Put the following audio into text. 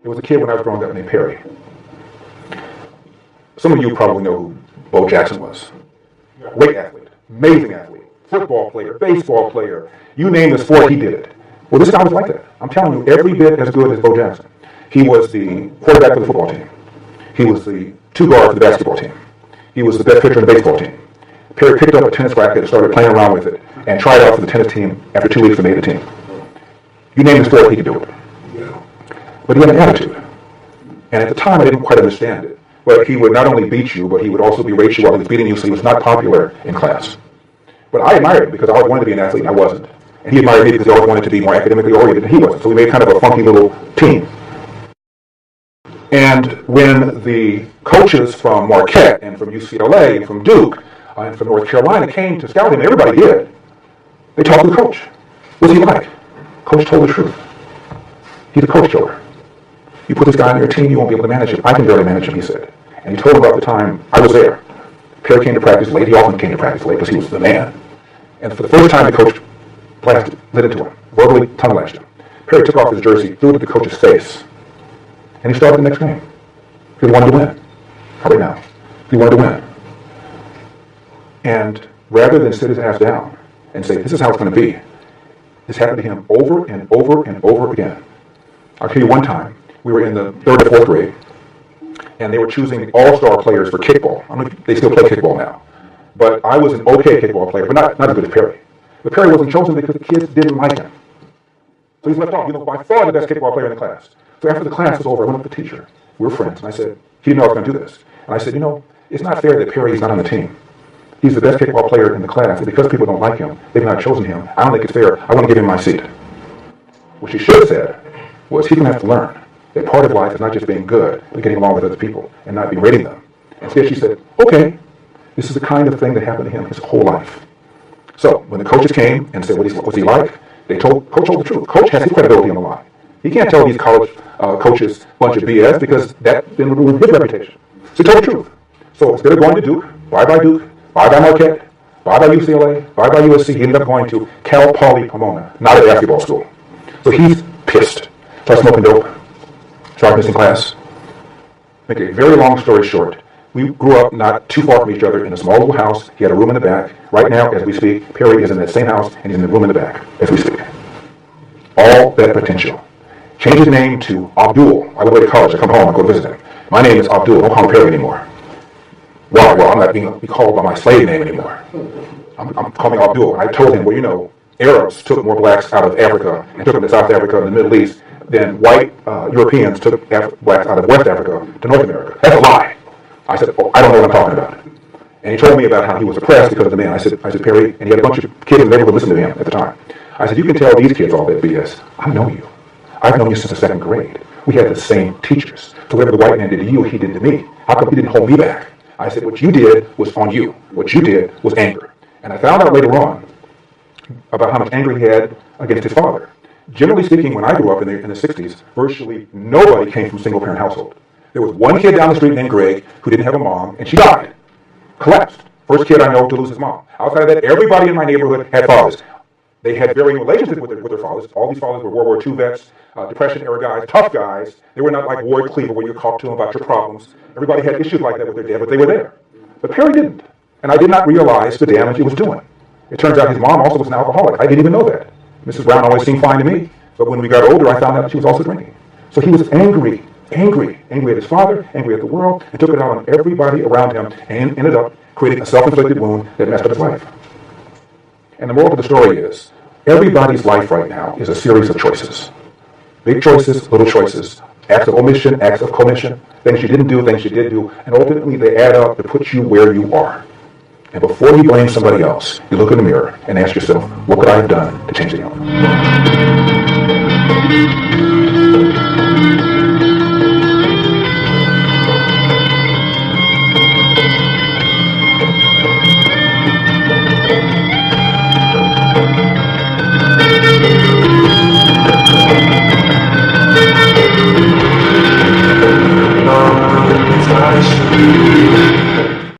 There was a kid when I was growing up named Perry. Some of you probably know who Bo Jackson was. Great athlete, amazing athlete, football player, baseball player. You name the sport, he did it. Well, this guy was like that. I'm telling you, every bit as good as Bo Jackson. He was the quarterback for the football team. He was the two guard for the basketball team. He was the best pitcher in the baseball team. Perry picked up a tennis racket and started playing around with it and tried out for the tennis team. After 2 weeks, he made the team. You name the sport, he could do it. But he had an attitude. And at the time, I didn't quite understand it. But he would not only beat you, but he would also berate you while he was beating you, so he was not popular in class. But I admired him because I always wanted to be an athlete, and I wasn't. And he admired me because he always wanted to be more academically oriented, and he wasn't. So we made kind of a funky little team. And when the coaches from Marquette and from UCLA and from Duke and from North Carolina came to scout him, everybody did, they talked to the coach. What's he like? Coach told the truth. He's a coach killer. You put this guy on your team, you won't be able to manage him. I can barely manage him, he said. And he told him about the time I was there. Perry came to practice late. He often came to practice late because he was the man. And for the first time, the coach lit into him, verbally tongue lashed him. Perry took off his jersey, threw it at the coach's face, and he started the next game. He wanted to win. How right now? He wanted to win. And rather than sit his ass down and say, this is how it's going to be, this happened to him over and over and over again. I'll tell you one time, we were in the 3rd or 4th grade, and they were choosing all-star players for kickball. I don't know if they still play kickball now. But I was an okay kickball player, but not as good as Perry. But Perry wasn't chosen because the kids didn't like him. So he's left off. By far the best kickball player in the class. So after the class was over, I went up to the teacher. We were friends. And I said, he didn't know I was going to do this. And I said, it's not fair that Perry is not on the team. He's the best kickball player in the class. And because people don't like him, they've not chosen him. I don't think it's fair. I want to give him my seat. What she should have said was he's going to have to learn that part of life is not just being good, but getting along with other people and not berating them. Instead, she said, okay, this is the kind of thing that happened to him his whole life. So when the coaches came and said, what's he like? Coach told the truth. Coach has his credibility on the line. He can't tell these college coaches a bunch of BS because that then would ruin his reputation. So he told the truth. So instead of going to Duke, bye-bye Marquette, bye-bye UCLA, bye-bye USC, he ended up going to Cal Poly Pomona, not a basketball school. So he's pissed. Started smoking dope. Started missing class. Make a very long story short, we grew up not too far from each other in a small little house. He had a room in the back. Right now, as we speak, Perry is in that same house, and he's in the room in the back as we speak. All that potential. Change his name to Abdul. I go away to college. I come home. I go to visit him. My name is Abdul. Don't call me Perry anymore. Well, I'm not being called by my slave name anymore. I'm calling Abdul. And I told him, Arabs took more blacks out of Africa and took them to South Africa and the Middle East than white Europeans took blacks out of West Africa to North America. That's a lie. I said, I don't know what I'm talking about. And he told me about how he was oppressed because of the man. I said, Perry, and he had a bunch of kids in the neighborhood listening to him at the time. I said, you can tell these kids all that BS. I know you. I've known you since the 2nd grade. We had the same teachers. So whatever the white man did to you, he did to me. How come he didn't hold me back? I said, what you did was on you. What you did was anger. And I found out later on about how much anger he had against his father. Generally speaking, when I grew up in the 60s, virtually nobody came from a single-parent household. There was one kid down the street named Greg who didn't have a mom, and she died. Collapsed. First kid I know to lose his mom. Outside of that, everybody in my neighborhood had fathers. They had varying relationships with their fathers. All these fathers were World War II vets, Depression-era guys, tough guys. They were not like Ward Cleaver where you talk to them about your problems. Everybody had issues like that with their dad, but they were there. But Perry didn't. And I did not realize the damage he was doing. It turns out his mom also was an alcoholic. I didn't even know that. Mrs. Brown always seemed fine to me. But when we got older, I found out that she was also drinking. So he was angry at his father, angry at the world, and took it out on everybody around him and ended up creating a self-inflicted wound that messed up his life. And the moral of the story is, everybody's life right now is a series of choices. Big choices, little choices, acts of omission, acts of commission, things you didn't do, things you did do, and ultimately they add up to put you where you are. And before you blame somebody else, you look in the mirror and ask yourself, what could I have done to change the outcome?